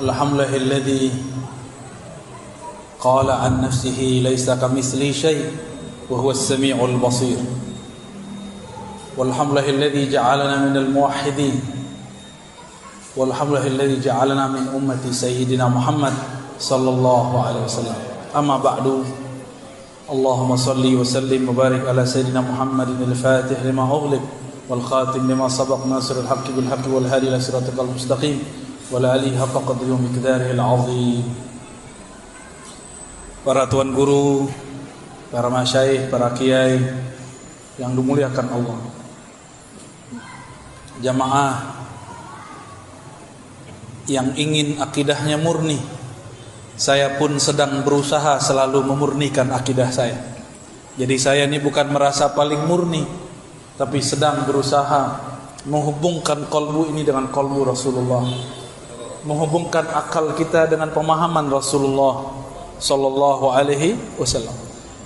Alhamdulillahilladzi qala an nafsihi laisa kamitslihi syai' wa huwas samiul basir. Walhamdulillahilladzi ja'alana minal muwahhidin. Walhamdulillahilladzi ja'alana min ummati sayyidina Muhammad sallallahu alaihi wasallam. Amma ba'du. Allahumma salli wa sallim wa barik ala sayyidina Muhammadin al-Fatih lima ughliq wal khatim lima sabaq nasirul haqqi bil haqqi wal hadi ila siratal mustaqim wa la alihi haqqa qadrihi wa miqdarihi al-'azim. Para tuan guru, para masyayikh, para kiai yang dimuliakan Allah, jamaah yang ingin akidahnya murni, saya pun sedang berusaha selalu memurnikan akidah saya. Jadi saya ini bukan merasa paling murni, tapi sedang berusaha menghubungkan kalbu ini dengan kalbu Rasulullah, menghubungkan akal kita dengan pemahaman Rasulullah sallallahu alaihi wasallam,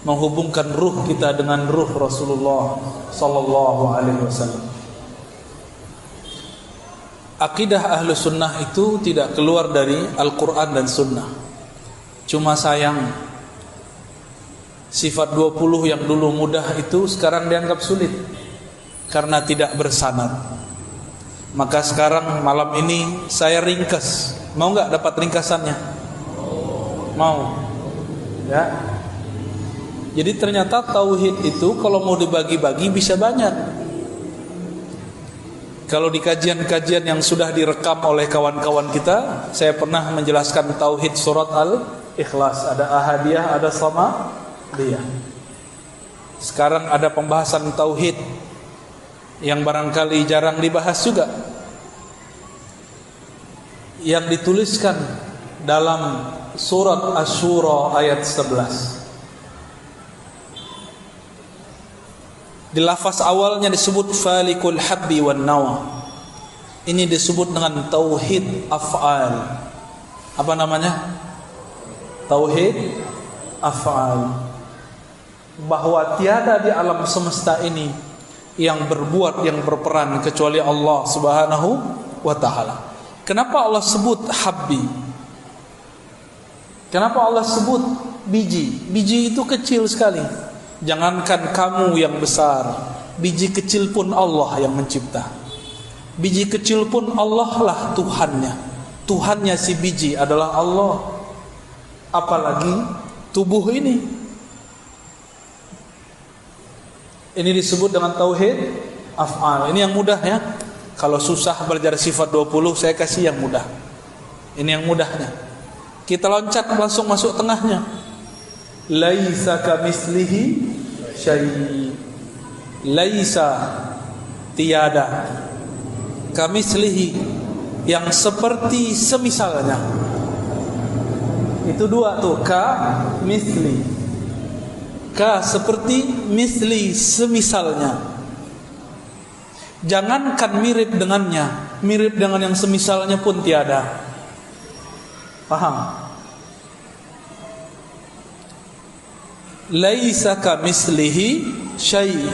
menghubungkan ruh kita dengan ruh Rasulullah sallallahu alaihi wasallam. Akidah ahlu sunnah itu tidak keluar dari Al-Quran dan sunnah. Cuma sayang, sifat 20 yang dulu mudah itu sekarang dianggap sulit karena tidak bersanad. Maka sekarang malam ini saya ringkas. Mau gak dapat ringkasannya? Mau? Ya. Jadi ternyata tauhid itu kalau mau dibagi-bagi bisa banyak. Kalau di kajian-kajian yang sudah direkam oleh kawan-kawan kita, saya pernah menjelaskan tauhid surat Al-Ikhlas, ada ahadiyah, ada samadiyah. Sekarang ada pembahasan tauhid yang barangkali jarang dibahas juga, yang dituliskan dalam surat Asy-Syura ayat 11. Di lafaz awalnya disebut falikul habbi wan nawa. Ini disebut dengan tauhid af'al. Apa namanya? Tauhid af'al. Bahwa tiada di alam semesta ini yang berbuat, yang berperan kecuali Allah Subhanahu wa taala. Kenapa Allah sebut habbi? Kenapa Allah sebut biji? Biji itu kecil sekali. Jangankan kamu yang besar, biji kecil pun Allah yang mencipta. Biji kecil pun Allah lah Tuhannya. Tuhannya si biji adalah Allah. Apalagi tubuh ini. Ini disebut dengan tauhid af'al. Ini yang mudah ya. Kalau susah belajar sifat 20, saya kasih yang mudah. Ini yang mudahnya. Kita loncat langsung masuk tengahnya. Laisa kamitslihi syai'. Laisa tiada, kamitslihi yang seperti semisalnya. Itu dua tuh, ka misli. Ka seperti, misli semisalnya. Jangankan mirip dengannya, mirip dengan yang semisalnya pun tiada. Paham? Laisa kamitslihi syai',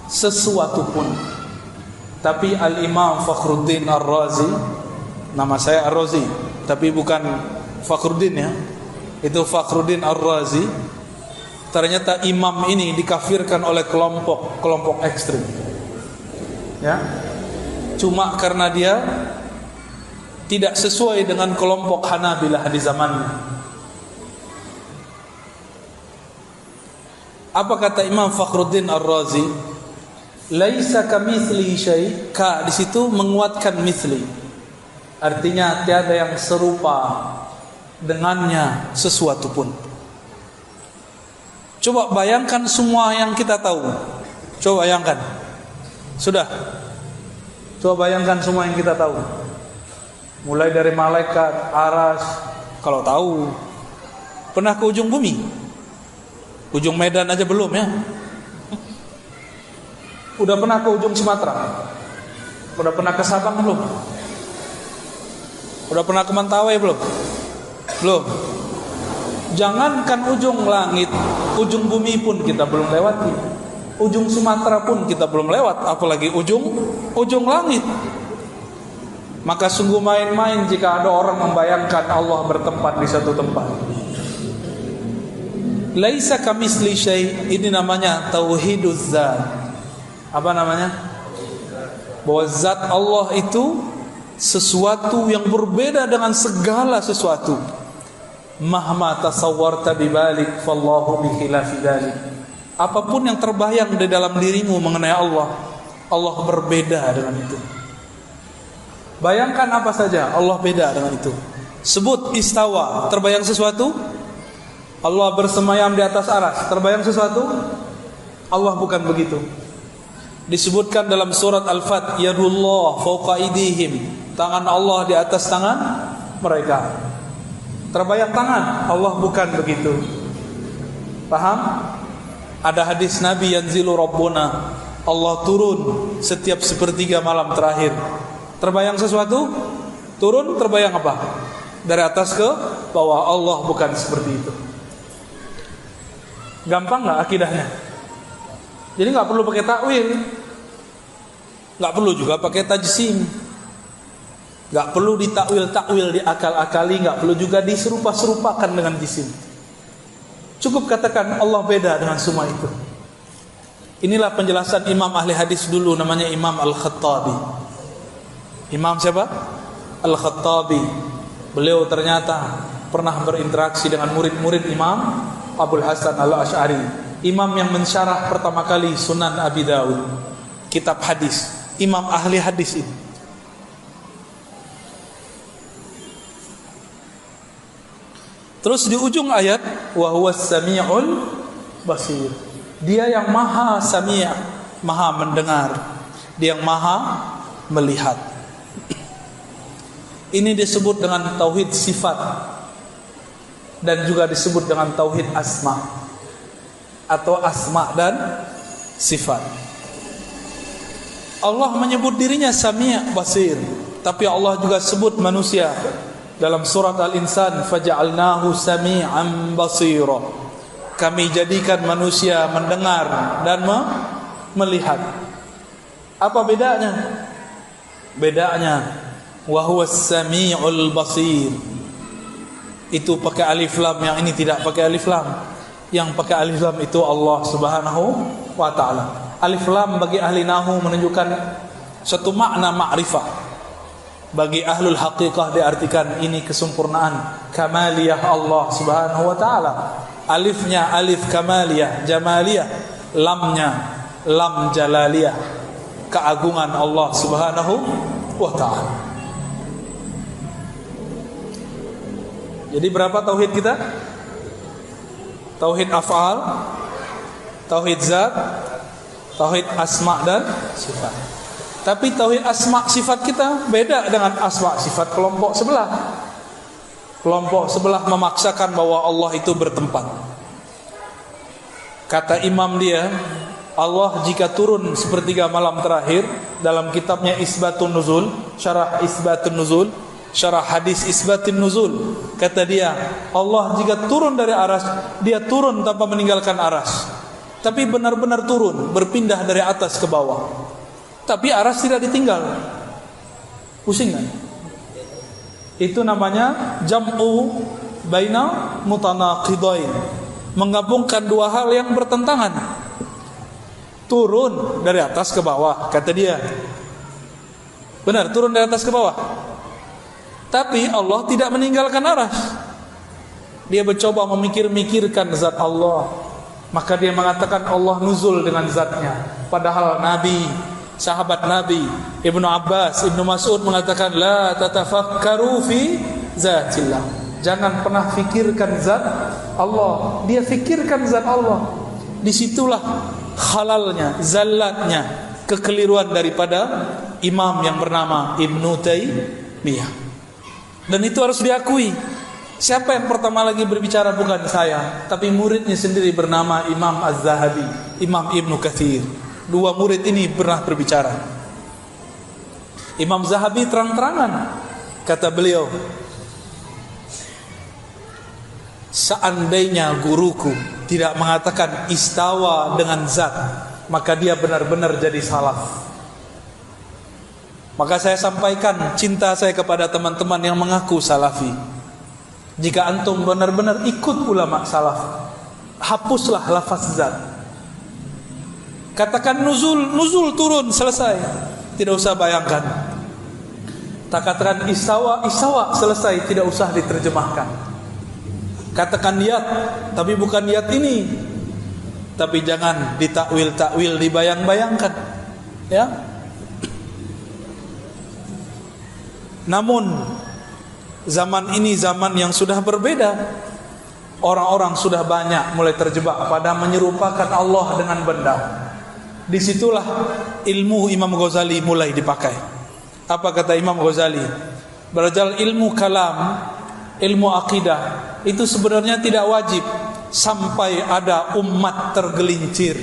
sesuatu pun. Tapi Al-Imam Fakhruddin Ar-Razi, nama saya Ar-Razi tapi bukan Fakhruddin ya, itu Fakhruddin Ar-Razi. Ternyata imam ini dikafirkan oleh kelompok ekstrim ya, cuma karena dia tidak sesuai dengan kelompok Hanabilah di zamannya. Apa kata Imam Fakhruddin Ar-Razi? Laisa kamitslihi syai'. Ka di situ menguatkan misli. Artinya tiada yang serupa dengannya sesuatu pun. Coba bayangkan semua yang kita tahu. Coba bayangkan. Sudah. Coba bayangkan semua yang kita tahu. Mulai dari malaikat, aras, kalau tahu. Pernah ke ujung bumi? Ujung Medan aja belum ya. Udah pernah ke ujung Sumatera? Udah pernah ke Sabang belum? Udah pernah ke Mentawai belum? Belum. Jangankan ujung langit, ujung bumi pun kita belum lewati. Ujung Sumatera pun kita belum lewat, apalagi ujung langit. Maka sungguh main-main jika ada orang membayangkan Allah bertempat di satu tempat. Laisa kamitsli syai', ini namanya tauhiduz zat. Apa namanya? Bahwa zat Allah itu sesuatu yang berbeda dengan segala sesuatu. Mahma tasawwarta bibalik fallahu bikhilafi dzalik. Apapun yang terbayang di dalam dirimu mengenai Allah, Allah berbeda dengan itu. Bayangkan apa saja, Allah beda dengan itu. Sebut istawa, terbayang sesuatu? Allah bersemayam di atas arsy, terbayang sesuatu? Allah bukan begitu. Disebutkan dalam surat Al-Fat, yadullah fawqa aydihim, tangan Allah di atas tangan mereka. Terbayang tangan? Allah bukan begitu. Paham? Ada hadis Nabi, yanzilu rabbuna, Allah turun setiap sepertiga malam terakhir. Terbayang sesuatu? Turun, terbayang apa? Dari atas ke bawah. Allah bukan seperti itu. Gampang gak akidahnya? Jadi gak perlu pakai takwil, gak perlu juga pakai tajsim, gak perlu ditakwil-takwil, diakal-akali, gak perlu juga diserupa-serupakan dengan jisim. Cukup katakan Allah beda dengan semua itu. Inilah penjelasan imam ahli hadis dulu, namanya Imam Al-Khattabi. Imam siapa? Al-Khattabi. Beliau ternyata pernah berinteraksi dengan murid-murid Imam Abul Hasan Al-Asy'ari, imam yang mensyarah pertama kali Sunan Abi Dawud, kitab hadis. Imam ahli hadis ini. Terus di ujung ayat, wa huwas samiul basir. Dia yang maha sami', maha mendengar. Dia yang maha melihat. Ini disebut dengan tauhid sifat dan juga disebut dengan tauhid asma atau asma dan sifat. Allah menyebut dirinya Sami' Basir, tapi Allah juga sebut manusia dalam surat Al-Insan, faja'alnahu sami'an basira. Kami jadikan manusia mendengar dan melihat. Apa bedanya? Bedanya wa huwas sami'ul basir. Itu pakai alif lam, yang ini tidak pakai alif lam. Yang pakai alif lam itu Allah Subhanahu wa taala. Alif lam bagi ahli nahu menunjukkan satu makna ma'rifah. Bagi ahlul haqiqah diartikan ini kesempurnaan, kamaliyah Allah Subhanahu wa taala. Alifnya alif kamaliyah, jamaliyah, lamnya lam jalaliyah, keagungan Allah Subhanahu wa taala. Jadi berapa tauhid kita? Tauhid af'al, tauhid zat, tauhid asma dan sifat. Tapi tauhid asma sifat kita beda dengan asma sifat kelompok sebelah. Kelompok sebelah memaksakan bahwa Allah itu bertempat. Kata imam dia, Allah jika turun sepertiga malam terakhir, dalam kitabnya Isbatun Nuzul, syarah Isbatun Nuzul, syarah hadis Isbatin Nuzul, kata dia, Allah jika turun dari aras, dia turun tanpa meninggalkan aras, tapi benar-benar turun, berpindah dari atas ke bawah. Tapi aras tidak ditinggal. Pusing kan? Itu namanya jam'u baina mutanaqidain, menggabungkan dua hal yang bertentangan. Turun dari atas ke bawah, kata dia. Benar, turun dari atas ke bawah. Tapi Allah tidak meninggalkan aras. Dia mencoba memikir-mikirkan zat Allah, maka dia mengatakan Allah nuzul dengan zatnya. Padahal Nabi, sahabat Nabi Ibnu Abbas, Ibnu Mas'ud mengatakan la tatafakkaru fi zatillah. Jangan pernah fikirkan zat Allah. Dia fikirkan zat Allah. Disitulah halalnya, zallatnya, kekeliruan daripada imam yang bernama Ibnu Taimiyah. Dan itu harus diakui. Siapa yang pertama lagi berbicara bukan saya, tapi muridnya sendiri bernama Imam Az-Zahabi, Imam Ibnu Katsir. Dua murid ini pernah berbicara. Imam Zahabi terang-terangan, kata beliau, seandainya guruku tidak mengatakan istawa dengan zat, maka dia benar-benar jadi salaf. Maka saya sampaikan cinta saya kepada teman-teman yang mengaku salafi. Jika antum benar-benar ikut ulama salaf, hapuslah lafaz zat. Katakan nuzul turun, selesai. Tidak usah bayangkan. Tak katakan istawa, selesai, tidak usah diterjemahkan. Katakan niat, tapi bukan niat ini. Tapi jangan ditakwil, dibayang-bayangkan. Ya. Namun zaman ini zaman yang sudah berbeda. Orang-orang sudah banyak mulai terjebak pada menyerupakan Allah dengan benda. Disitulah ilmu Imam Ghazali mulai dipakai. Apa kata Imam Ghazali? Berjal ilmu kalam, ilmu akidah itu sebenarnya tidak wajib sampai ada umat tergelincir.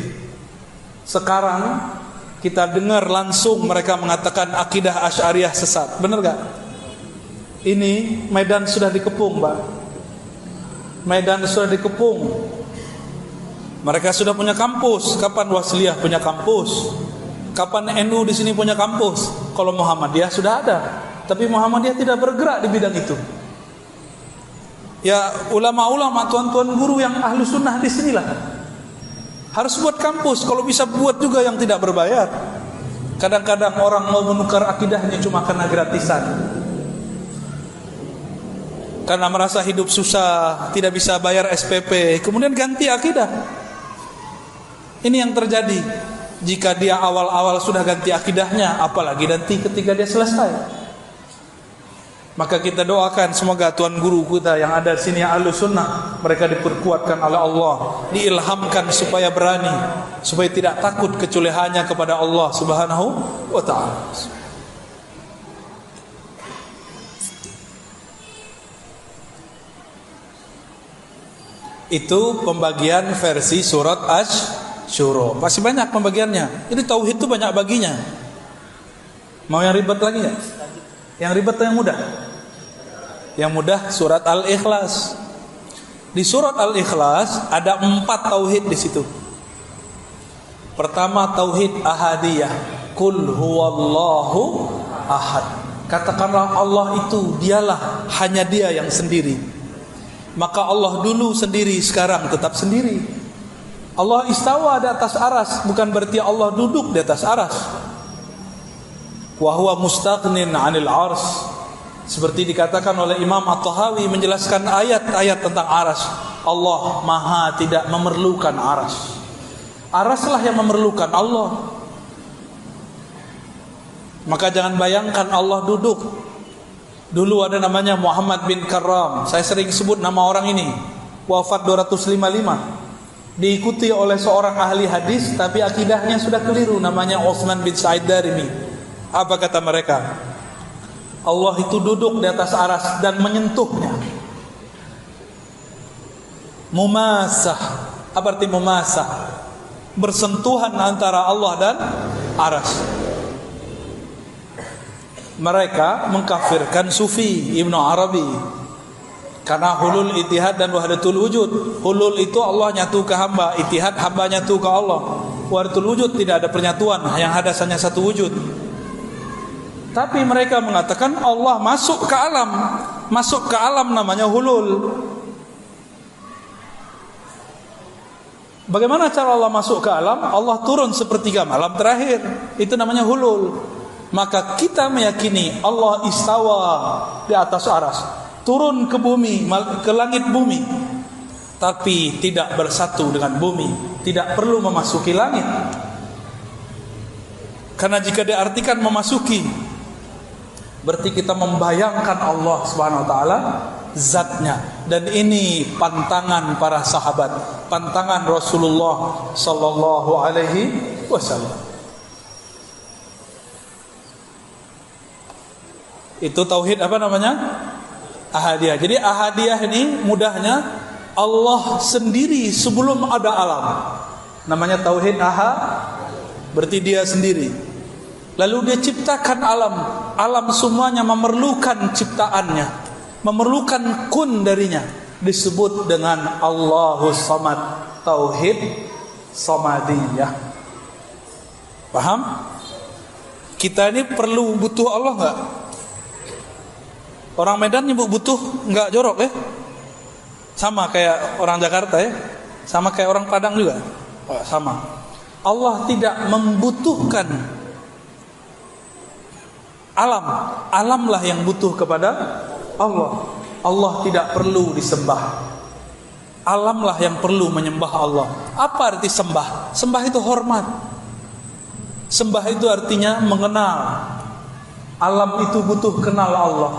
Sekarang kita dengar langsung mereka mengatakan akidah Asy'ariyah sesat. Benar gak? Ini medan sudah dikepung, Pak. Medan sudah dikepung. Mereka sudah punya kampus. Kapan Wasliyah punya kampus? Kapan NU di sini punya kampus? Kalau Muhammadiyah sudah ada, tapi Muhammadiyah tidak bergerak di bidang itu. Ya ulama-ulama, tuan-tuan guru yang ahlu sunnah di sinilah harus buat kampus. Kalau bisa buat juga yang tidak berbayar. Kadang-kadang orang mau menukar akidahnya cuma karena gratisan, karena merasa hidup susah, tidak bisa bayar SPP, kemudian ganti akidah. Ini yang terjadi. Jika dia awal-awal sudah ganti akidahnya, apalagi nanti ketika dia selesai. Maka kita doakan semoga tuan guru kita yang ada di sini Ahlus Sunnah, mereka diperkuatkan oleh Allah, diilhamkan supaya berani, supaya tidak takut kecuali hanya kepada Allah Subhanahu wa taala. Itu pembagian versi surat Asy-Syura. Masih banyak pembagiannya. Ini tauhid itu banyak baginya. Mau yang ribet lagi enggak? Yang ribet atau yang mudah? Yang mudah surat Al-Ikhlas. Di surat Al-Ikhlas ada 4 tauhid di situ. Pertama tauhid ahadiyah. Qul huwallahu ahad. Katakanlah Allah itu dialah, hanya Dia yang sendiri. Maka Allah dulu sendiri, sekarang tetap sendiri. Allah istawa di atas aras, bukan berarti Allah duduk di atas aras. Wa huwa mustaghnin 'anil 'arsy. Seperti dikatakan oleh Imam At-Tahawi menjelaskan ayat-ayat tentang aras. Allah Maha tidak memerlukan aras. Araslah yang memerlukan Allah. Maka jangan bayangkan Allah duduk. Dulu ada namanya Muhammad bin Karram. Saya sering sebut nama orang ini. Wafat 255. Diikuti oleh seorang ahli hadis, tapi akidahnya sudah keliru. Namanya Utsman bin Sa'id Darimi. Apa kata mereka? Allah itu duduk di atas aras dan menyentuhnya. Mumasah. Apa arti mumasah? Bersentuhan antara Allah dan aras. Mereka mengkafirkan Sufi Ibnu Arabi karena hulul ittihad dan wahdatul wujud. Hulul itu Allah nyatu ke hamba, ittihad hamba nyatu ke Allah. Wahdatul wujud tidak ada penyatuan, yang ada hanya satu wujud. Tapi mereka mengatakan Allah masuk ke alam. Masuk ke alam namanya hulul. Bagaimana cara Allah masuk ke alam? Allah turun sepertiga malam terakhir. Itu namanya hulul. Maka kita meyakini Allah istawa di atas aras, turun ke bumi, ke langit bumi, tapi tidak bersatu dengan bumi, tidak perlu memasuki langit. Karena jika diartikan memasuki, berarti kita membayangkan Allah Subhanahu wa taala zatnya. Dan ini pantangan para sahabat, pantangan Rasulullah sallallahu alaihi wasallam. Itu tauhid apa namanya? Ahadiyah. Jadi ahadiyah ini mudahnya Allah sendiri sebelum ada alam. Namanya tauhid ahad, berarti Dia sendiri. Lalu Dia ciptakan alam. Alam semuanya memerlukan ciptaannya, memerlukan kun darinya. Disebut dengan Allahus Samad. Tauhid Samadiyah. Paham? Kita ini perlu butuh Allah nggak? Orang Medan nyebut butuh nggak jorok ya? Sama kayak orang Jakarta ya? Sama kayak orang Padang juga? Oh, sama. Allah tidak membutuhkan alam. Alamlah yang butuh kepada Allah. Allah tidak perlu disembah. Alamlah yang perlu menyembah Allah. Apa arti sembah? Sembah itu hormat. Sembah itu artinya mengenal. Alam itu butuh kenal Allah.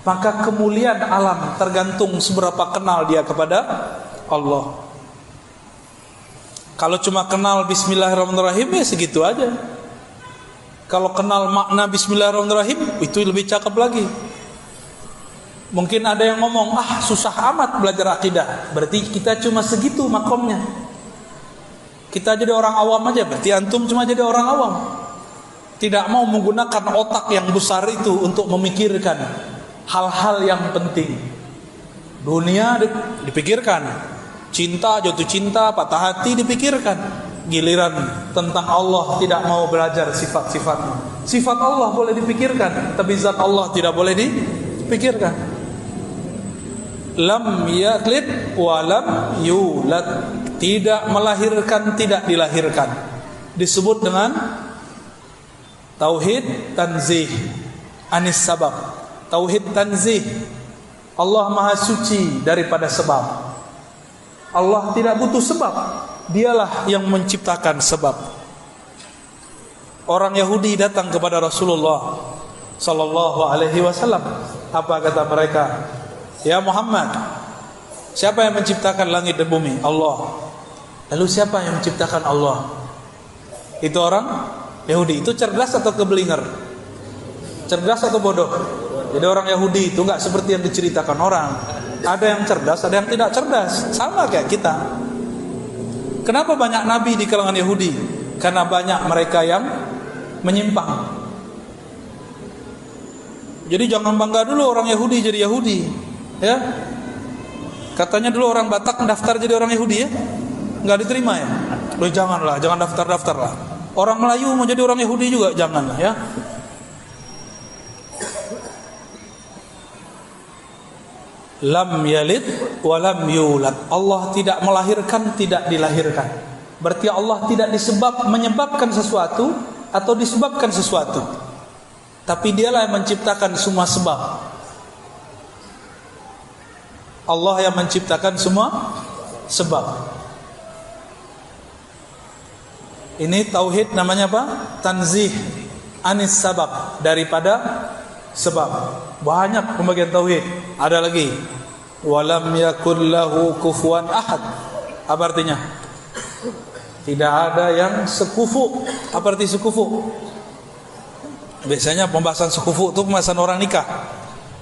Maka kemuliaan alam tergantung seberapa kenal dia kepada Allah. Kalau cuma kenal Bismillahirrahmanirrahim ya segitu aja. Kalau kenal makna Bismillahirrahmanirrahim itu lebih cakep lagi. Mungkin ada yang ngomong, susah amat belajar akidah. Berarti kita cuma segitu makomnya. Kita jadi orang awam aja. Berarti antum cuma jadi orang awam. Tidak mau menggunakan otak yang besar itu untuk memikirkan hal-hal yang penting. Dunia dipikirkan, cinta, jatuh cinta, patah hati dipikirkan. Giliran tentang Allah tidak mau belajar sifat-sifatnya. Sifat Allah boleh dipikirkan, tapi zat Allah tidak boleh dipikirkan. Lam yalid wa lam yulad. Tidak melahirkan, tidak dilahirkan. Disebut dengan tauhid tanzih anis sabab. Tauhid tanzih, Allah maha suci daripada sebab. Allah tidak butuh sebab, dialah yang menciptakan sebab. Orang Yahudi datang kepada Rasulullah sallallahu alaihi wasallam. Apa kata mereka? Ya Muhammad, siapa yang menciptakan langit dan bumi? Allah. Lalu siapa yang menciptakan Allah? Itu orang Yahudi. Itu cerdas atau kebelinger? Cerdas atau bodoh? Jadi orang Yahudi itu enggak seperti yang diceritakan orang. Ada yang cerdas, ada yang tidak cerdas. Sama kayak kita. Kenapa banyak nabi di kalangan Yahudi? Karena banyak mereka yang menyimpang. Jadi jangan bangga dulu orang Yahudi jadi Yahudi, ya. Katanya dulu orang Batak daftar jadi orang Yahudi ya, nggak diterima ya. Loh janganlah, jangan daftar lah. Orang Melayu mau jadi orang Yahudi juga janganlah ya. Lam yalid wa lam yulad. Allah tidak melahirkan, tidak dilahirkan. Berarti Allah tidak menyebabkan sesuatu atau disebabkan sesuatu. Tapi dialah yang menciptakan semua sebab. Allah yang menciptakan semua sebab. Ini tauhid namanya apa? Tanzih anis sabab, daripada sebab. Banyak pembagian tauhid. Ada lagi, walam yakul lahu kufuwan ahad. Apa artinya? Tidak ada yang sekufu. Apa arti sekufu? Biasanya pembahasan sekufu itu pembahasan orang nikah.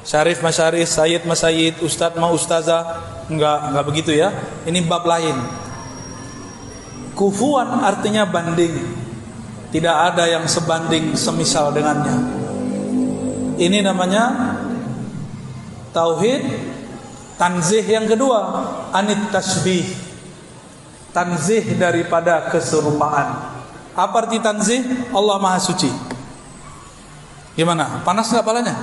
Syarif masyarif, sayyid masayyid, ustadz ma ustazah. Enggak begitu ya. Ini bab lain. Kufuwan artinya banding. Tidak ada yang sebanding semisal dengannya. Ini namanya tauhid tanzih yang kedua, anit tasbih. Tanzih daripada keserupaan. Apa arti tanzih? Allah maha suci. Gimana? Panas enggak palanya?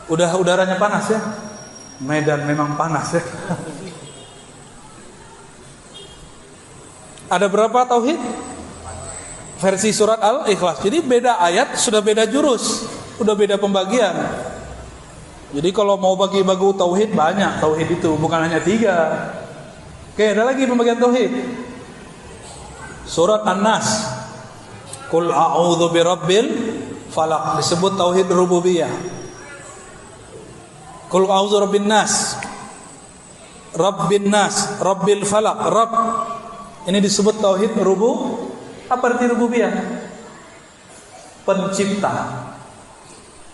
Udah udaranya panas ya? Medan memang panas ya. Ada berapa tauhid? Versi surat Al-Ikhlas. Jadi beda ayat, sudah beda jurus, sudah beda pembagian. Jadi kalau mau bagi-bagi tauhid banyak, tauhid itu bukan hanya 3. Oke, ada lagi pembagian tauhid. Surat An-Nas. Qul a'udzu birabbil falaq, disebut tauhid rububiyah. Qul a'udzu birabbin nas. Rabbin nas, rabbil falaq, rabb. Ini disebut tauhid rububiyah. Apa arti rububiyah? Pencipta.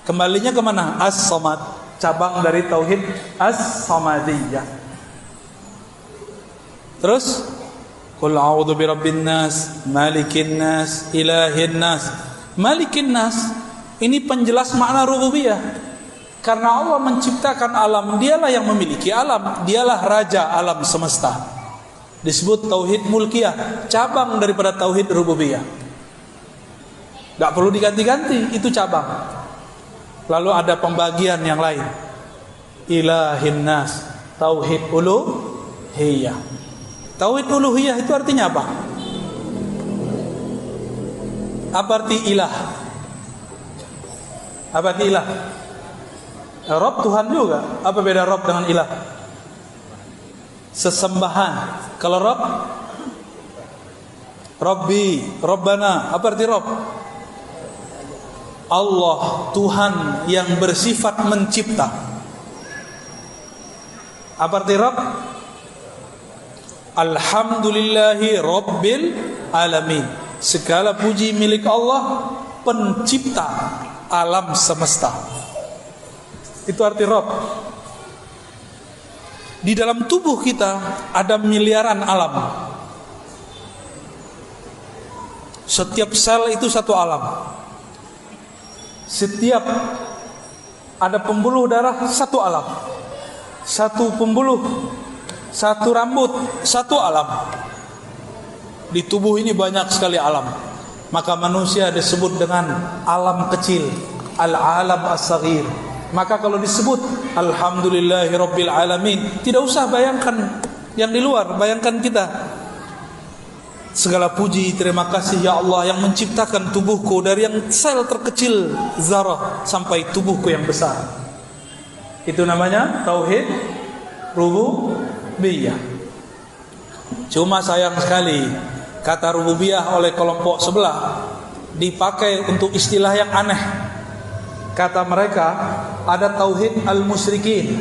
Kembalinya kemana? As-Samad, cabang dari tauhid As-Samadiyah. Terus Qul a'udzu birabbin nas, malikin nas, ilahin nas. Malikin nas ini penjelas makna rububiyah. Karena Allah menciptakan alam, dialah yang memiliki alam, dialah raja alam semesta. Disebut tauhid mulkiyah, cabang daripada tauhid rububiyah. Gak perlu diganti-ganti, itu cabang. Lalu ada pembagian yang lain. Ilahin nas, tauhid uluhiyah. Tauhid uluhiyah itu artinya apa? Apa arti ilah? Apa arti ilah? Rob Tuhan juga. Apa beda Rob dengan ilah? Sesembahan. Kalau Rob, Rabbi, Rabbana. Apa arti Rob? Allah, Tuhan yang bersifat mencipta. Apa arti Rabb? Alhamdulillahi Rabbil Alamin. Segala puji milik Allah, pencipta alam semesta. Itu arti Rabb. Di dalam tubuh kita ada miliaran alam. Setiap sel itu satu alam. Setiap ada pembuluh darah satu alam. Satu pembuluh, satu rambut, satu alam. Di tubuh ini banyak sekali alam. Maka manusia disebut dengan alam kecil, al-alam as-saghir. Maka kalau disebut alhamdulillahi rabbil alamin, tidak usah bayangkan yang di luar, bayangkan kita. Segala puji, terima kasih ya Allah yang menciptakan tubuhku dari yang sel terkecil zarah sampai tubuhku yang besar. Itu namanya tauhid rububiyah. Cuma sayang sekali kata rububiyah oleh kelompok sebelah dipakai untuk istilah yang aneh. Kata mereka ada tauhid al-musyrikin.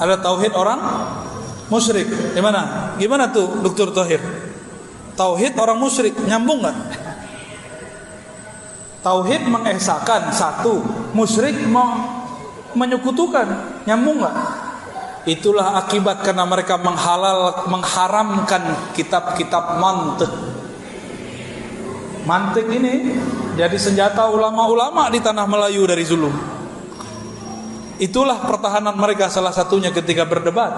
Ada tauhid orang musyrik. Gimana? Gimana tuh Dr. Thohir? Tauhid orang musyrik nyambung enggak? Tauhid mengesahkan satu, musyrik menyekutukan, nyambung enggak? Itulah akibat karena mereka mengharamkan kitab-kitab mantik. Mantik ini jadi senjata ulama-ulama di tanah Melayu dari zulum. Itulah pertahanan mereka salah satunya ketika berdebat.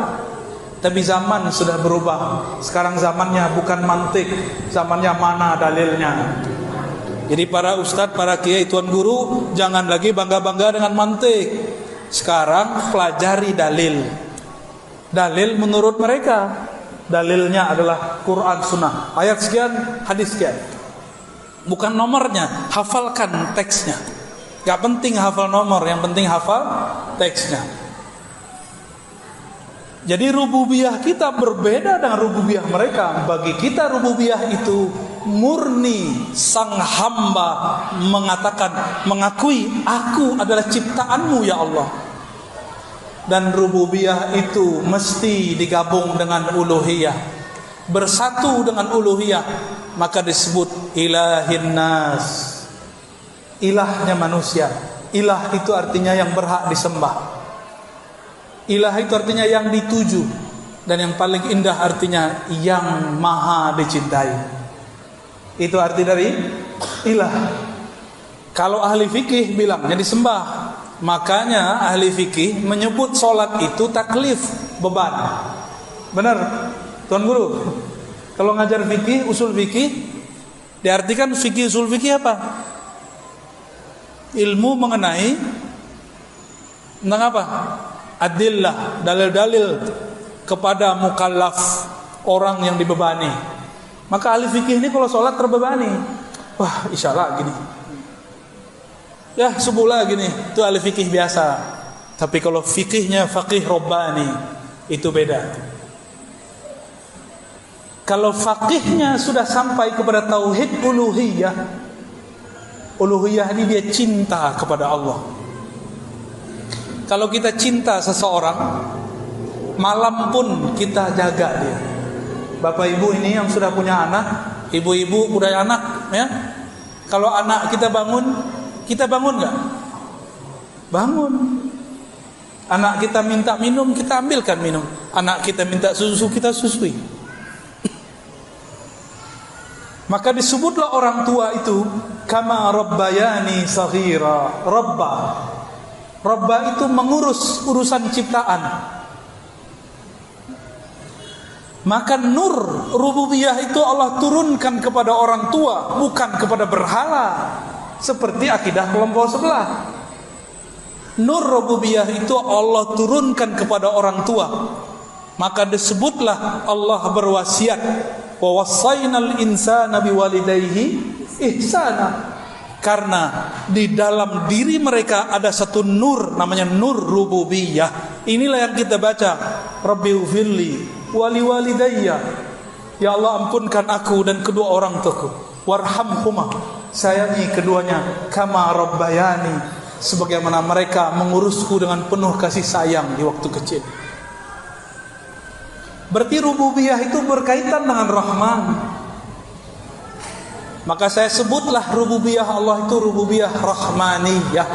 Tapi zaman sudah berubah. Sekarang zamannya bukan mantik, zamannya mana dalilnya. Jadi para ustadz, para kiai, tuan guru, jangan lagi bangga-bangga dengan mantik. Sekarang pelajari dalil. Dalil menurut mereka, dalilnya adalah Quran Sunnah. Ayat sekian, hadis sekian. Bukan nomornya, hafalkan teksnya. Gak penting hafal nomor, yang penting hafal teksnya. Jadi rububiyah kita berbeda dengan rububiyah mereka. Bagi kita rububiyah itu murni sang hamba mengakui aku adalah ciptaanmu ya Allah. Dan rububiyah itu mesti digabung dengan uluhiyah, bersatu dengan uluhiyah, maka disebut ilahin nas. Ilahnya manusia. Ilah itu artinya yang berhak disembah. Ilah itu artinya yang dituju. Dan yang paling indah artinya yang maha dicintai. Itu arti dari ilah. Kalau ahli fikih bilangnya disembah. Makanya ahli fikih menyebut sholat itu taklif, beban. Benar Tuan Guru? Kalau ngajar fikih, usul fikih, diartikan fikih usul fikih apa? Ilmu mengenai tentang apa? Adillah, dalil-dalil kepada mukallaf, orang yang dibebani. Maka ahli fikih ini kalau sholat terbebani, wah isyalah gini, ya subuhlah gini, itu ahli fikih biasa. Tapi kalau fikihnya faqih Rabbani, itu beda. Kalau faqihnya sudah sampai kepada tauhid uluhiyah, uluhiyah ini dia cinta kepada Allah. Kalau kita cinta seseorang, malam pun kita jaga dia. Bapak ibu ini yang sudah punya anak, ibu-ibu udah anak, ya. Kalau anak kita bangun nggak? Bangun. Anak kita minta minum, kita ambilkan minum. Anak kita minta susu, kita susui. Maka disebutlah orang tua itu kama rabbayani saghira. Rabba itu mengurus urusan ciptaan. Maka nur rububiyah itu Allah turunkan kepada orang tua, bukan kepada berhala, seperti akidah kelompok sebelah. Nur rububiyah itu Allah turunkan kepada orang tua. Maka disebutlah Allah berwasiat, wa wassaynal insana biwalidayhi ihsana. Karena di dalam diri mereka ada satu nur, namanya nur rububiyah. Inilah yang kita baca, Rabbighfirli wali walidayya. Ya Allah, ampunkan aku dan kedua orang tuaku. Warhamhuma, sayangi keduanya. Kama rabbayani, sebagaimana mereka mengurusku dengan penuh kasih sayang di waktu kecil. Berarti rububiyah itu berkaitan dengan Rahman. Maka saya sebutlah rububiyah Allah itu rububiyah rahmaniyah.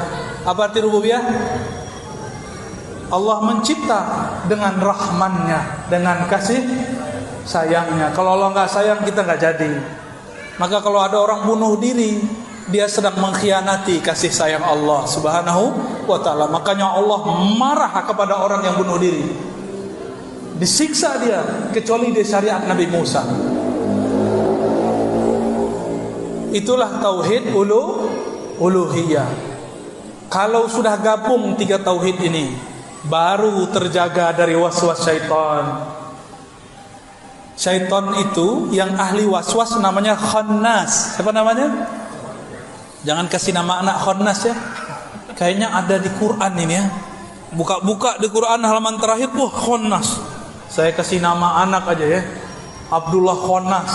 Apa arti rububiyah? Allah mencipta dengan rahmannya, dengan kasih sayangnya. Kalau Allah nggak sayang, kita nggak jadi. Maka kalau ada orang bunuh diri, dia sedang mengkhianati kasih sayang Allah Subhanahu wa ta'ala. Makanya Allah marah kepada orang yang bunuh diri, disiksa dia, kecuali di syariat Nabi Musa. Itulah tauhid uluhiyah. Kalau sudah gabung tiga tauhid ini, baru terjaga dari waswas syaitan. Syaitan itu yang ahli waswas namanya khannas. Siapa namanya? Jangan kasih nama anak khannas ya. Kayaknya ada di Quran ini ya. Buka-buka di Quran halaman terakhir, wah khannas. Saya kasih nama anak aja ya, Abdullah Khannas.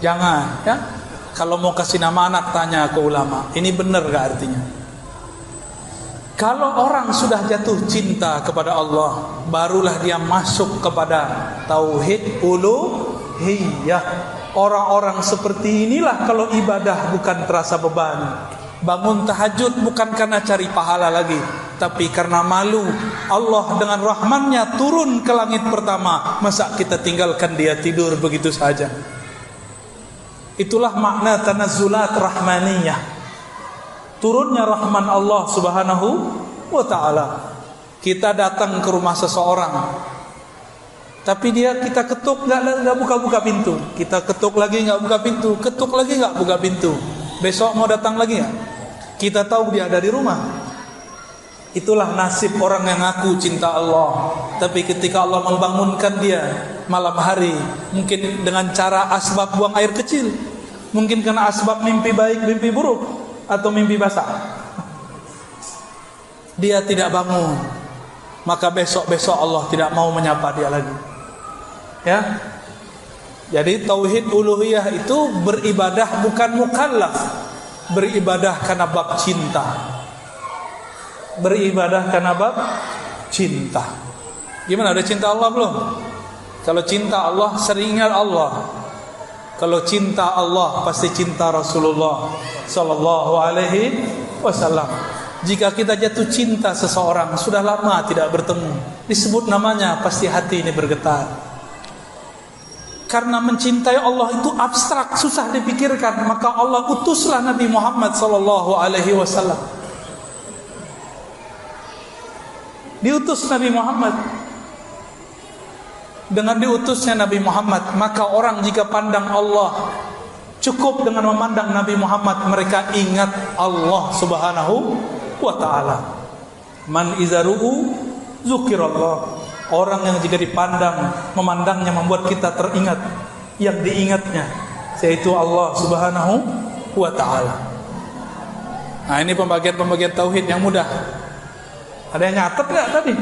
Jangan ya. Kalau mau kasih nama anak, tanya ke ulama, ini benar gak artinya? Kalau orang sudah jatuh cinta kepada Allah, barulah dia masuk kepada tauhid uluhiyah. Orang-orang seperti inilah kalau ibadah bukan terasa beban. Bangun tahajud bukan karena cari pahala lagi, tapi karena malu. Allah dengan rahmannya turun ke langit pertama, masa kita tinggalkan dia tidur begitu saja? Itulah makna tanazzulat rahmaniyah. Turunnya rahman Allah Subhanahu wa ta'ala. Kita datang ke rumah seseorang, tapi kita ketuk nggak buka-buka pintu. Kita ketuk lagi nggak buka pintu, ketuk lagi nggak buka pintu. Besok mau datang lagi nggak? Kita tahu dia ada di rumah. Itulah nasib orang yang ngaku cinta Allah, tapi ketika Allah membangunkan dia malam hari, mungkin dengan cara asbab buang air kecil, mungkin karena asbab mimpi baik, mimpi buruk, atau mimpi basah, dia tidak bangun. Maka besok-besok Allah tidak mau menyapa dia lagi. Ya. Jadi tauhid uluhiyah itu beribadah bukan mukallaf, beribadah karena bab cinta. Beribadah karena bab cinta. Gimana, udah cinta Allah belum? Kalau cinta Allah, sering ingat Allah. Kalau cinta Allah, pasti cinta Rasulullah sallallahu alaihi wasallam. Jika kita jatuh cinta seseorang, sudah lama tidak bertemu, disebut namanya, pasti hati ini bergetar. Karena mencintai Allah itu abstrak, susah dipikirkan. Maka Allah utuslah Nabi Muhammad sallallahu alaihi wasallam. Diutus Nabi Muhammad. Dengan diutusnya Nabi Muhammad, maka orang jika pandang Allah, cukup dengan memandang Nabi Muhammad, mereka ingat Allah Subhanahu wa ta'ala. Man izaru'u zukirallah. Orang yang jika dipandang, memandangnya membuat kita teringat yang diingatnya, yaitu Allah Subhanahu wa ta'ala. Nah, ini pembagian-pembagian tauhid yang mudah. Ada yang nyatet gak tadi?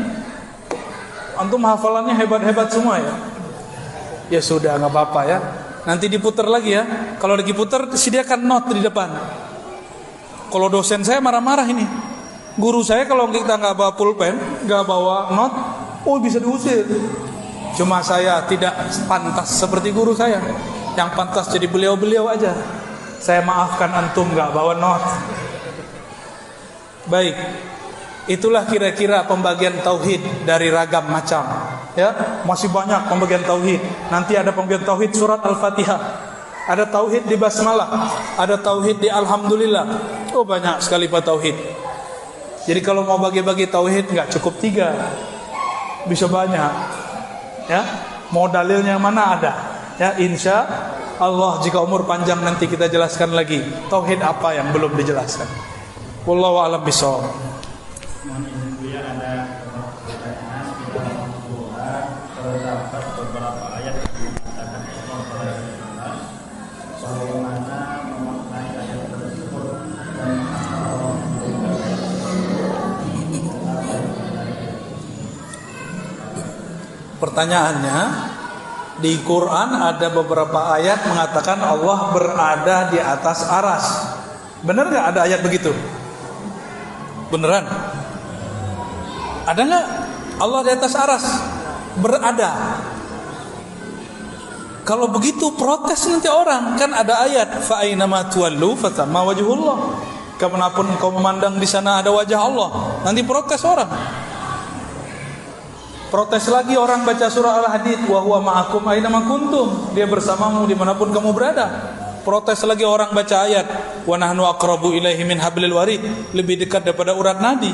Antum hafalannya hebat-hebat semua ya? Ya sudah, gak apa-apa ya. Nanti diputar lagi ya. Kalau lagi putar, sediakan note di depan. Kalau dosen saya marah-marah ini. Guru saya kalau kita gak bawa pulpen, gak bawa note, oh bisa diusir. Cuma saya tidak pantas seperti guru saya. Yang pantas jadi beliau-beliau aja. Saya maafkan antum gak bawa note. Baik. Itulah kira-kira pembagian tauhid dari ragam macam. Ya, masih banyak pembagian tauhid. Nanti ada pembagian tauhid surat Al-Fatihah. Ada tauhid di basmalah, ada tauhid di alhamdulillah. Oh, banyak sekali pak tauhid. Jadi kalau mau bagi-bagi tauhid nggak cukup 3, bisa banyak. Ya, Mau dalilnya mana ada? Ya, insya Allah jika umur panjang nanti kita jelaskan lagi tauhid apa yang belum dijelaskan. Wallahu a'lam bishawab. Ada pertanyaan di dalam Al-Quran terdapat beberapa ayat yang mengatakan Allah bagaimana memaknai ayat tersebut dan Pertanyaannya, di Quran ada beberapa ayat mengatakan Allah berada di atas aras. Benar nggak ada ayat begitu? Beneran? Ada nggak Allah di atas aras? Berada. Kalau begitu protes nanti orang, kan ada ayat fa ainama tuwallu fatamma wajhullah. Kemanapun kau memandang di sana ada wajah Allah. Nanti protes orang. Protes lagi orang baca surah Al-Hadid, wa huwa ma'akum aina ma kuntum. Dia bersamamu dimanapun kamu berada. Protes lagi orang baca ayat, wa nahnu aqrabu ilaihi min hablil warid, lebih dekat daripada urat nadi.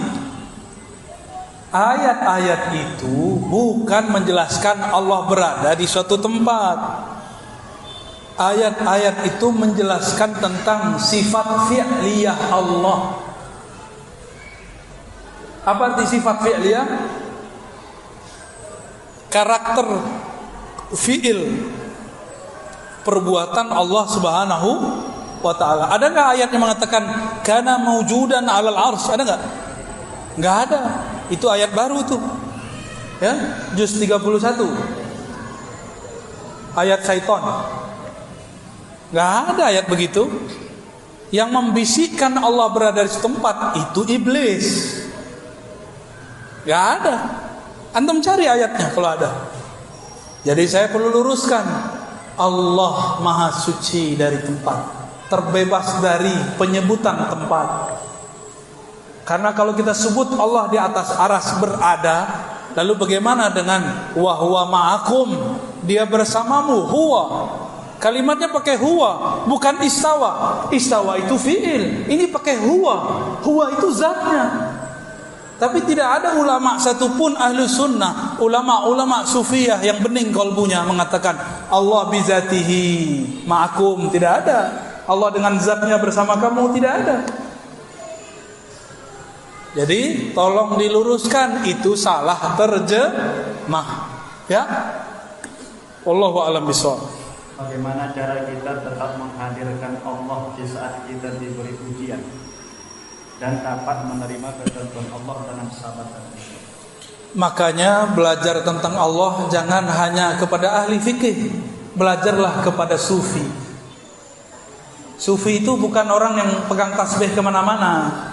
Ayat-ayat itu bukan menjelaskan Allah berada di suatu tempat. Ayat-ayat itu menjelaskan tentang sifat fi'liyah Allah. Apa arti sifat fi'liyah? Karakter fi'il perbuatan Allah Subhanahu wa ta'ala. Ada enggak ayat yang mengatakan kana maujudan 'alal 'arsy? Ada enggak? Enggak ada. Itu ayat baru tuh. Ya, juz 31. Ayat syaitan. Enggak ada ayat begitu. Yang membisikkan Allah berada di setempat itu iblis. Enggak ada. Antum cari ayatnya kalau ada. Jadi saya perlu luruskan, Allah Maha Suci dari tempat, terbebas dari penyebutan tempat. Karena kalau kita sebut Allah di atas aras berada, lalu bagaimana dengan wa huwa ma'akum, dia bersamamu, huwa. Kalimatnya pakai huwa, bukan istawa. Istawa itu fi'il, ini pakai huwa. Huwa itu zatnya. Tapi tidak ada ulama satupun ahlu sunnah, ulama-ulama sufiyah yang bening kolbunya mengatakan Allah bizatihi ma'akum. Tidak ada. Allah dengan zatnya bersama kamu, tidak ada. Jadi tolong diluruskan, itu salah terjemah. Ya. Wallahu a'lam bishawab. Bagaimana cara kita tetap menghadirkan Allah di saat kita diberi ujian dan dapat menerima ketentuan Allah dengan sabar dan ikhlas? Makanya belajar tentang Allah jangan hanya kepada ahli fikih, belajarlah kepada sufi. Sufi itu bukan orang yang pegang tasbih kemana-mana.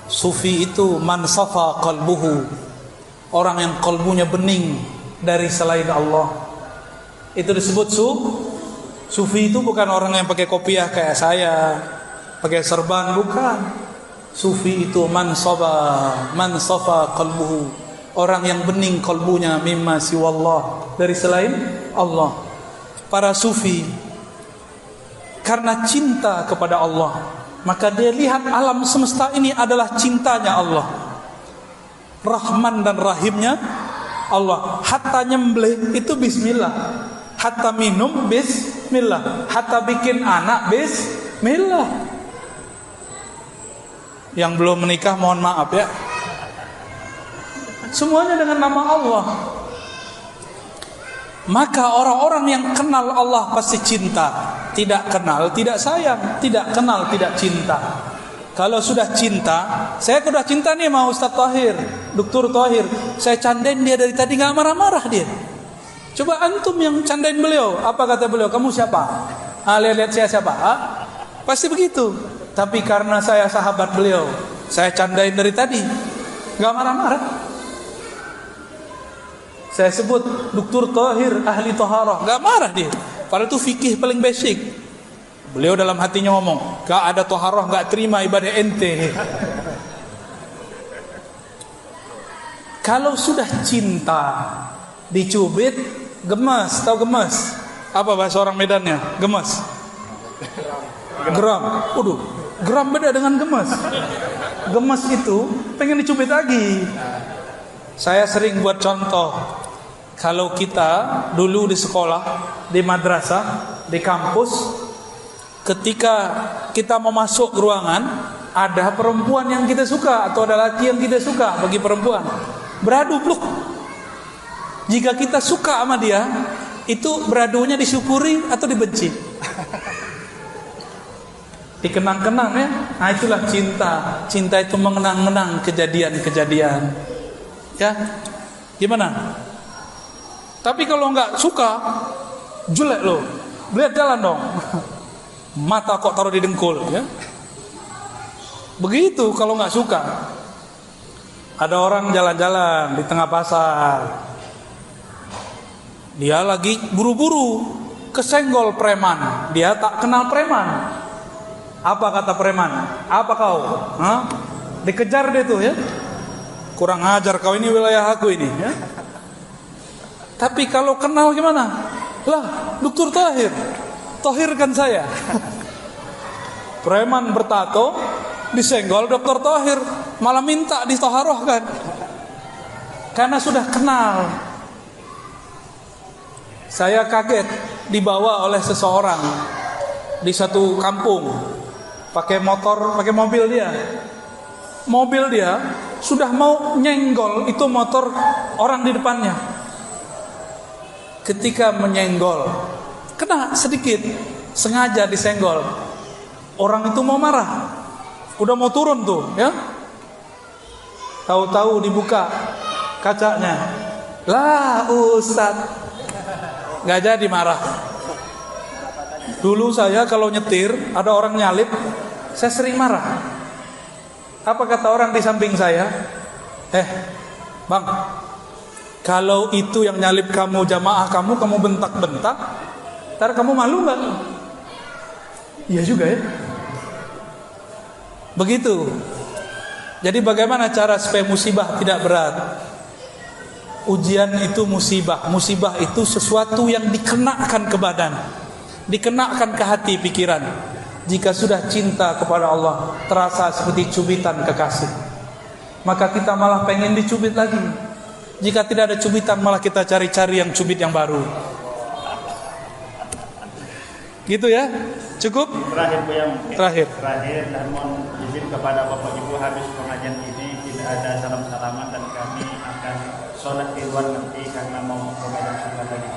Sufi itu man safa qalbuhu, orang yang kalbunya bening dari selain Allah. Itu disebut sufi. Itu bukan orang yang pakai kopiah kayak saya, pakai serban, bukan. Sufi itu man safa qalbuhu, orang yang bening kalbunya mimma siwallah, dari selain Allah. Para sufi karena cinta kepada Allah, maka dia lihat alam semesta ini adalah cintanya Allah, Rahman dan Rahimnya Allah. Hatta nyembelih itu bismillah, hatta minum bismillah, hatta bikin anak bismillah. Yang belum menikah mohon maaf ya. Semuanya dengan nama Allah. Maka orang-orang yang kenal Allah pasti cinta. Tidak kenal tidak sayang, tidak kenal tidak cinta. Kalau sudah cinta, saya sudah cinta nih sama Ustaz Tahir, Dr. Tahir. Saya candain dia dari tadi, gak marah-marah dia. Coba antum yang candain beliau, apa kata beliau? Kamu siapa? Lihat saya siapa? Pasti begitu. Tapi karena saya sahabat beliau, saya candain dari tadi, gak marah-marah. Saya sebut Dr. Tahir ahli taharah, gak marah dia. Padahal itu fikih paling basic. Beliau dalam hatinya ngomong, gak ada taharah, gak terima ibadah ente. Kalau sudah cinta, dicubit, gemes. Tahu gemes? Apa bahasa orang Medannya? Gemes. Geram. Waduh, geram beda dengan gemes. Gemes itu pengen dicubit lagi. Saya sering buat contoh. Kalau kita dulu di sekolah, di madrasah, di kampus, ketika kita mau masuk ke ruangan, ada perempuan yang kita suka atau ada laki yang kita suka. Bagi perempuan, beradu pluk. Jika kita suka sama dia, itu beradunya disyukuri atau dibenci? Dikenang-kenang ya. Nah, itulah cinta. Cinta itu mengenang-kenang kejadian-kejadian. Ya, gimana? Tapi kalau nggak suka, jelek loh. Lihat jalan dong. Mata kok taruh di dengkul, ya. Begitu kalau nggak suka. Ada orang jalan-jalan di tengah pasar. Dia lagi buru-buru, kesenggol preman. Dia tak kenal preman. Apa kata preman? Apa kau? Hah? Dikejar dia tuh, ya. Kurang ajar kau, ini wilayah aku ini, ya. Tapi kalau kenal gimana? Lah, Dr. Tahir, tohirkan saya. Preman bertato disenggol Dr. Tahir, malah minta ditoharohkan. Karena sudah kenal. Saya kaget dibawa oleh seseorang di satu kampung, pakai motor, pakai mobil dia. Mobil dia sudah mau nyenggol itu motor orang di depannya. Ketika menyenggol, kena sedikit, sengaja disenggol. Orang itu mau marah, udah mau turun tuh, ya. Tahu-tahu dibuka kacanya, lah Ustaz, nggak jadi marah. Dulu saya kalau nyetir, ada orang nyalip, saya sering marah. Apa kata orang di samping saya? Bang, kalau itu yang nyalip kamu, jamaah kamu bentak-bentak, ntar kamu malu nggak? Iya juga ya. Begitu. Jadi bagaimana cara supaya musibah tidak berat? Ujian itu musibah. Musibah itu sesuatu yang dikenakan ke badan, dikenakan ke hati, pikiran. Jika sudah cinta kepada Allah, terasa seperti cubitan kekasih, maka kita malah pengen dicubit lagi. Jika tidak ada cubitan, malah kita cari-cari yang cubit yang baru. Gitu ya. Cukup? Terakhir Bu, yang Terakhir, dan mohon izin kepada Bapak Ibu, habis pengajian ini tidak ada salam-salaman dan kami akan sholat di luar nanti karena mau pengajian sunnah lagi.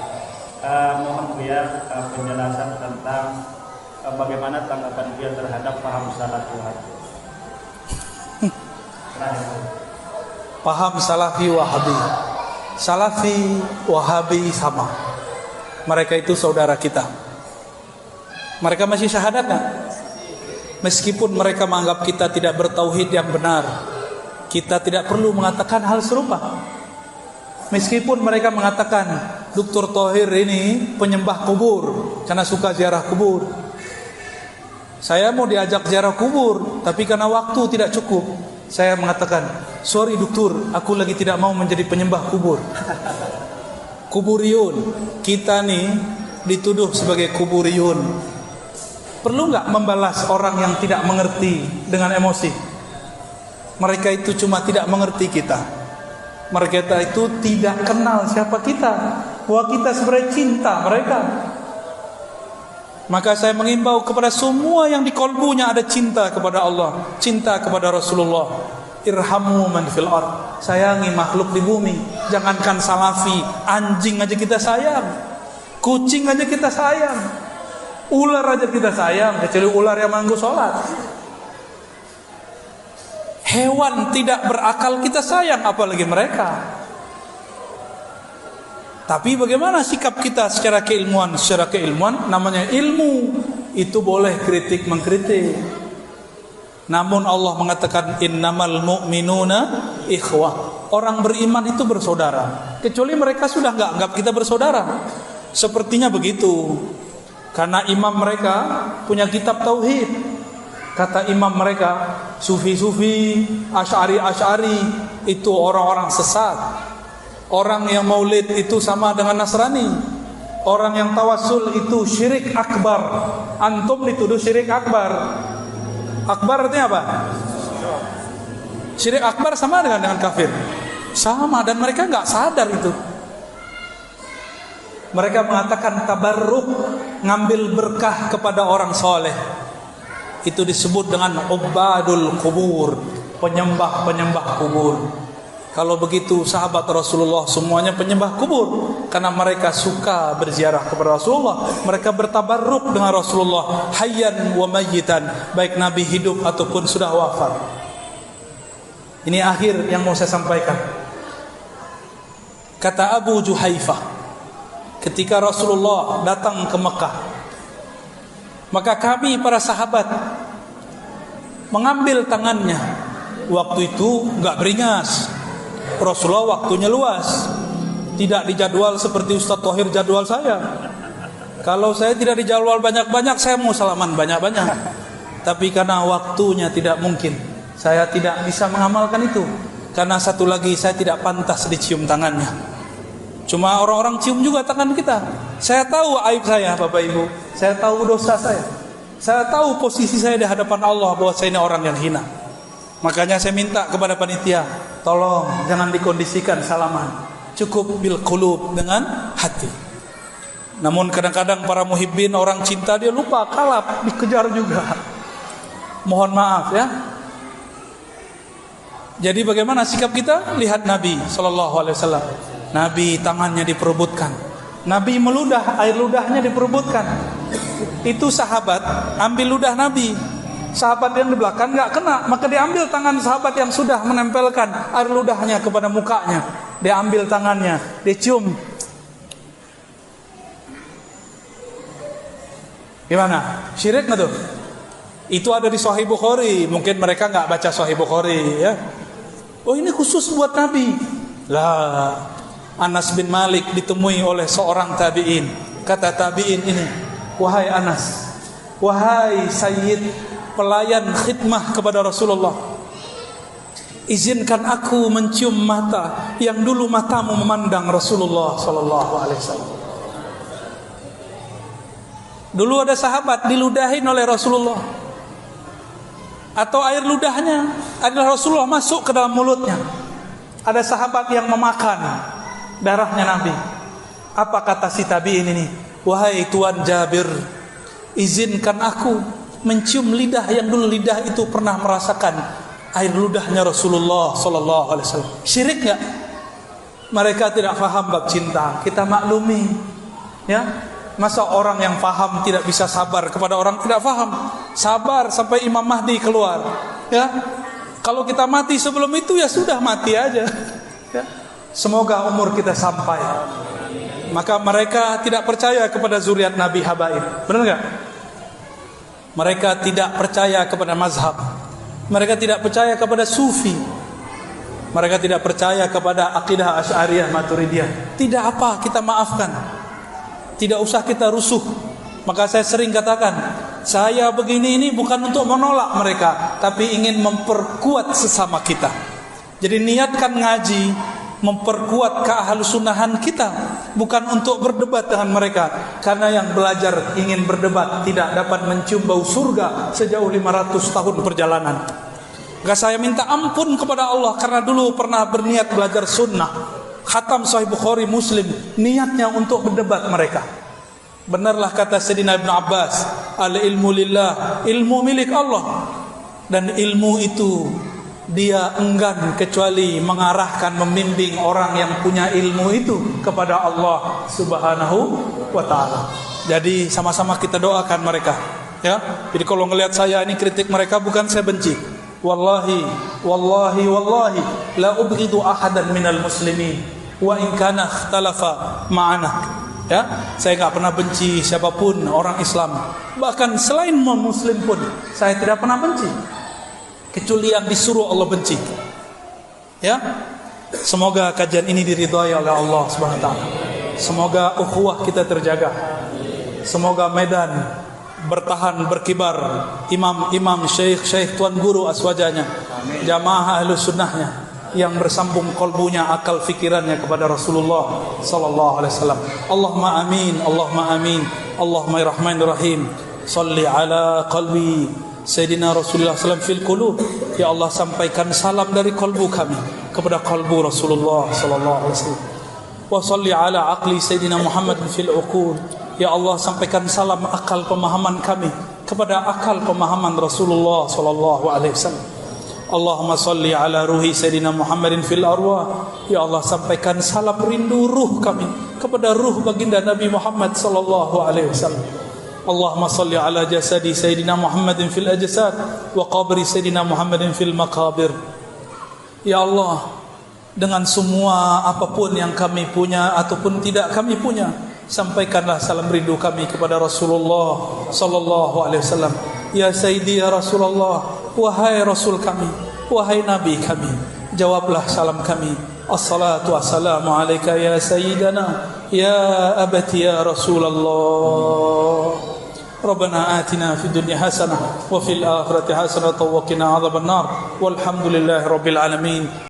Mohon Bu ya penjelasan tentang bagaimana tanggapan dia terhadap paham salafi wahabi. paham salafi wahabi. Salafi wahabi sama. Mereka itu saudara kita. Mereka masih syahadat kan? Meskipun mereka menganggap kita tidak bertauhid yang benar, kita tidak perlu mengatakan hal serupa. Meskipun mereka mengatakan Dr. Thohir ini penyembah kubur karena suka ziarah kubur. Saya mau diajak ziarah kubur, tapi karena waktu tidak cukup, saya mengatakan, sorry dokter, aku lagi tidak mau menjadi penyembah kubur. Kuburiyun, kita nih dituduh sebagai kuburiyun. Perlu nggak membalas orang yang tidak mengerti dengan emosi? Mereka itu cuma tidak mengerti kita. Mereka itu tidak kenal siapa kita, bahwa kita sebenarnya cinta mereka. Maka saya mengimbau kepada semua yang di kolbunya ada cinta kepada Allah, cinta kepada Rasulullah. Irhamu man fil ard. Sayangi makhluk di bumi. Jangankan salafi, anjing aja kita sayang, kucing aja kita sayang, ular aja kita sayang, kecuali ular yang manggu sholat. Hewan tidak berakal kita sayang, apalagi mereka. Tapi bagaimana sikap kita secara keilmuan? Secara keilmuan, namanya ilmu, itu boleh kritik mengkritik. Namun Allah mengatakan innamal mu'minuna ikhwah. Orang beriman itu bersaudara, kecuali mereka sudah enggak anggap kita bersaudara. Sepertinya begitu. Karena imam mereka punya kitab tauhid. Kata imam mereka, sufi-sufi, asy'ari itu orang-orang sesat. Orang yang maulid itu sama dengan Nasrani. Orang yang tawassul itu syirik akbar. Antum dituduh syirik akbar. Akbar artinya apa? Syirik akbar sama dengan kafir. Sama, dan mereka nggak sadar itu. Mereka mengatakan tabarruk, ngambil berkah kepada orang soleh. Itu disebut dengan ubadul kubur, penyembah-penyembah kubur. Kalau begitu sahabat Rasulullah semuanya penyembah kubur, karena mereka suka berziarah kepada Rasulullah. Mereka bertabarruk dengan Rasulullah hayyan wa mayyitan, baik Nabi hidup ataupun sudah wafat. Ini akhir yang mau saya sampaikan. Kata Abu Juhaifah, ketika Rasulullah datang ke Mekah, maka kami para sahabat mengambil tangannya. Waktu itu enggak beringas. Rasulullah waktunya luas, tidak dijadwal seperti Ustaz Thohir jadwal saya. Kalau saya tidak dijadwal banyak-banyak, saya mau salaman banyak-banyak. Tapi karena waktunya tidak mungkin, saya tidak bisa mengamalkan itu. Karena satu lagi, saya tidak pantas dicium tangannya. Cuma orang-orang cium juga tangan kita. Saya tahu aib saya, Bapak Ibu. Saya tahu dosa saya. Saya tahu posisi saya di hadapan Allah, bahwa saya ini orang yang hina. Makanya saya minta kepada panitia, tolong jangan dikondisikan salaman, cukup bil qulub, dengan hati. Namun kadang-kadang para muhibbin, orang cinta, dia lupa, kalap, dikejar juga. Mohon maaf ya. Jadi bagaimana sikap kita? Lihat Nabi SAW. Nabi tangannya diperebutkan, Nabi meludah, air ludahnya diperebutkan. Itu sahabat ambil ludah Nabi, sahabat yang di belakang nggak kena, maka diambil tangan sahabat yang sudah menempelkan air ludahnya kepada mukanya, diambil tangannya, dicium. Gimana? Syirik nggak tuh? Itu ada di Sahih Bukhari. Mungkin mereka nggak baca Sahih Bukhari ya. Oh, ini khusus buat Nabi. Lah, Anas bin Malik ditemui oleh seorang tabi'in. Kata tabi'in ini, wahai Anas, wahai Sayyid, pelayan khidmah kepada Rasulullah, izinkan aku mencium mata yang dulu matamu memandang Rasulullah sallallahu alaihi wasallam. Dulu ada sahabat diludahin oleh Rasulullah, atau air ludahnya adalah Rasulullah masuk ke dalam mulutnya. Ada sahabat yang memakan darahnya Nabi. Apa kata si tabi'in ini? Wahai Tuan Jabir, izinkan aku mencium lidah yang dulu lidah itu pernah merasakan air ludahnya Rasulullah sallallahu alaihi wasallam. Syirik enggak? Mereka tidak faham bab cinta. Kita maklumi. Ya. Masa orang yang faham tidak bisa sabar kepada orang tidak faham? Sabar sampai Imam Mahdi keluar. Ya. Kalau kita mati sebelum itu ya sudah mati aja. Ya. Semoga umur kita sampai. Maka mereka tidak percaya kepada zuriat Nabi Habaib. Benar enggak? Mereka tidak percaya kepada mazhab. Mereka tidak percaya kepada sufi. Mereka tidak percaya kepada akidah Asy'ariyah Maturidiyah. Tidak apa, kita maafkan. Tidak usah kita rusuh. Maka saya sering katakan, saya begini ini bukan untuk menolak mereka, tapi ingin memperkuat sesama kita. Jadi niatkan ngaji, memperkuat keahlusunnahan kita, bukan untuk berdebat dengan mereka. Karena yang belajar ingin berdebat tidak dapat mencium bau surga sejauh 500 tahun perjalanan. Maka saya minta ampun kepada Allah, karena dulu pernah berniat belajar sunnah, khatam Sahih Bukhari Muslim, niatnya untuk berdebat mereka. Benarlah kata Sayyidina Ibn Abbas, al-ilmu lillah, ilmu milik Allah. Dan ilmu itu dia enggan kecuali mengarahkan, membimbing orang yang punya ilmu itu kepada Allah Subhanahu wa ta'ala. Jadi sama-sama kita doakan mereka ya. Jadi kalau ngelihat saya ini kritik mereka, bukan saya benci. Wallahi la ubghidu ahadan minal muslimin wa in kana ikhtalafa ma'ana. Ya, saya enggak pernah benci siapapun orang Islam. Bahkan selain muslim pun saya tidak pernah benci, kecuali yang disuruh Allah benci. Ya. Semoga kajian ini diridhai oleh Allah Subhanahu wa taala. Semoga ukhuwah kita terjaga. Semoga medan bertahan, berkibar, imam-imam, syekh-syekh, tuan guru aswajanya, jamaah ahlus sunnahnya yang bersambung kolbunya, akal fikirannya kepada Rasulullah sallallahu alaihi wasallam. Allahumma amin, Allahumma amin, Allahumma ya rahmanir rahim. Shalli ala qalbi Sayyidina Rasulullah sallallahu fil qulub. Ya Allah, sampaikan salam dari kolbu kami kepada kolbu Rasulullah sallallahu alaihi wasallam. wa salli ala aqli Sayyidina Muhammad fil uqul. Ya Allah, sampaikan salam akal pemahaman kami kepada akal pemahaman Rasulullah sallallahu alaihi wasallam. Allahumma salli ala ruhi Sayyidina Muhammadin fil arwah. Ya Allah, sampaikan salam rindu ruh kami kepada ruh baginda Nabi Muhammad sallallahu alaihi wasallam. Allahumma salli ala jasadi Sayyidina Muhammadin fil ajsad wa qabri Sayyidina Muhammadin fil maqabir. Ya Allah, dengan semua apapun yang kami punya ataupun tidak kami punya, sampaikanlah salam rindu kami kepada Rasulullah sallallahu alaihi wasallam. Ya Sayyidi ya Rasulullah, wahai Rasul kami, wahai Nabi kami, jawablah salam kami. Assalatu wassalamu alaika ya Sayyidana ya abati ya Rasulullah. Rabbana atina fid dunya hasanah wa fil akhirati hasanah wa qina adzabannar. Walhamdulillahi rabbil alamin.